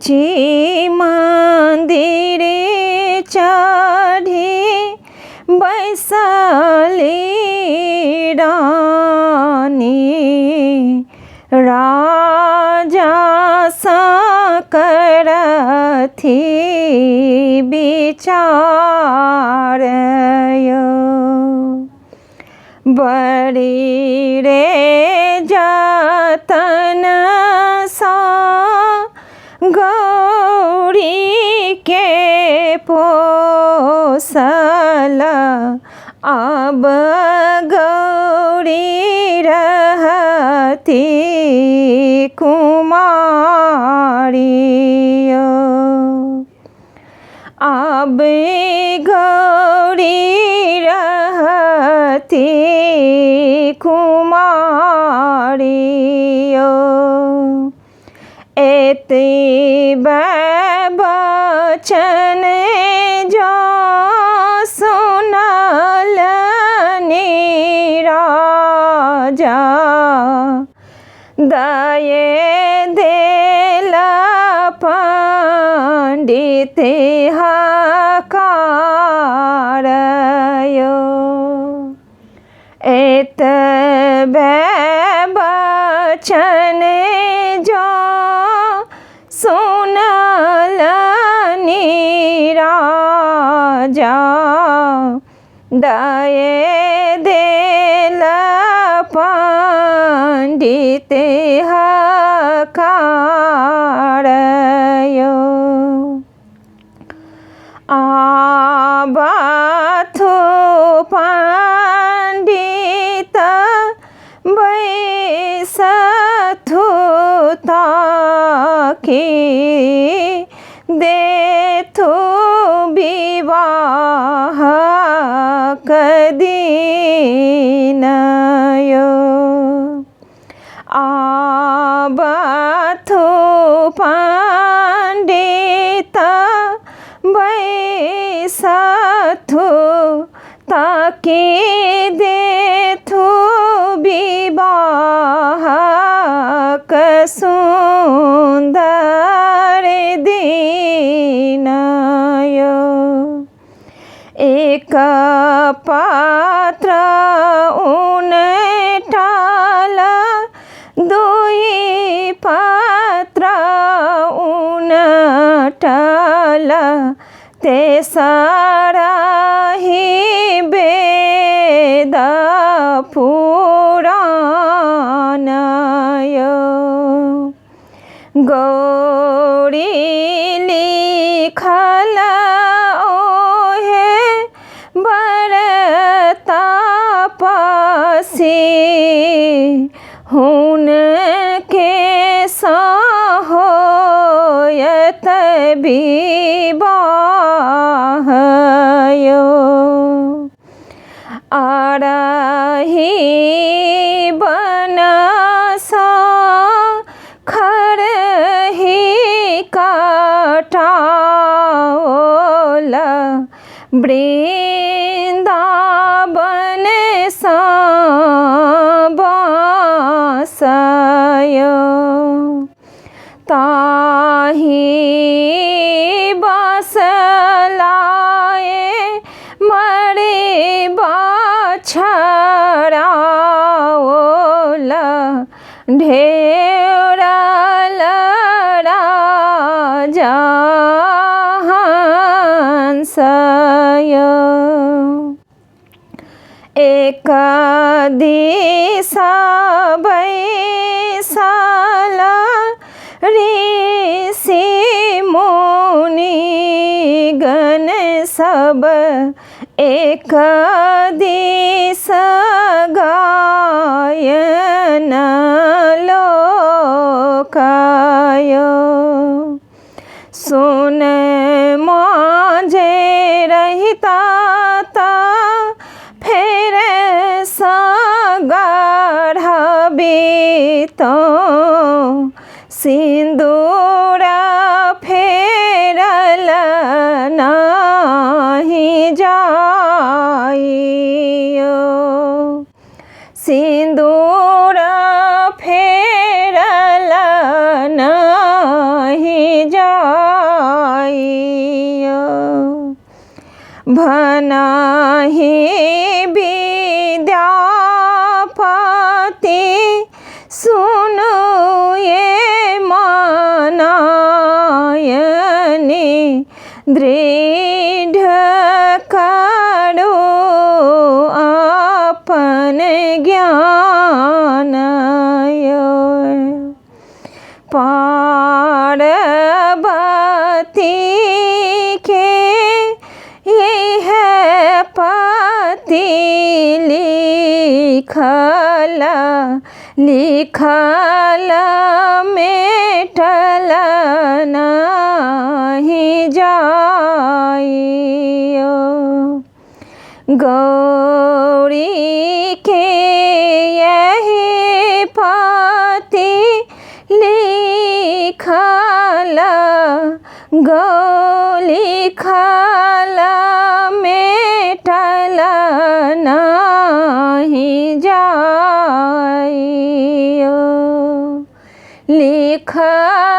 ऊँची मंदिरे चढ़ी बैसली रानी, राजा सकरथी विचार बड़ी रे जतन सा गौरी के पोसल, अब गौरी रहती कुमारी, अब गौरी रहती कुमारी। एति बचन जो सुनल राजा, दये देला पंडित हकार, एत बचन जो सुनल राजा, दये देला पंडित हकार। आबथु पंडित बैसथु ताकि देथु विवाह कदीन, आबथु पंडित बैसथु ताकि देथु विवाह सुंदर दीन। एक पात्र उनटाल, दुई पात्र उनटाल, तेसरा ही वेद पुराण, गौरी लिखल ओहे बरता पसी, हुनके सहोयत विवाह, आरही बनसा खरही काटाओल, वृंदावन सा बासय, ताही बसलाए मरे बाछराओल, ढेरल राजा हंसय। एक दिशा बैसल ऋषि मुनि गण सब, एक दिशा गायन लोकाय, सुन मांझे रहता ता फेर सागढ़बी तो, सिंदूर फेरल नाही जाइयो, सिंदूर फेरल नाही जाइयो। भनाहि विद्यापति सुनु ये मानायनि दृढ़ करो अपन ज्ञान पार्वती के यह पति लिखल मेटल नहीं जाइयो गौरी के यही पति लिखल लिखल मेटल नहीं जाइयो लिखल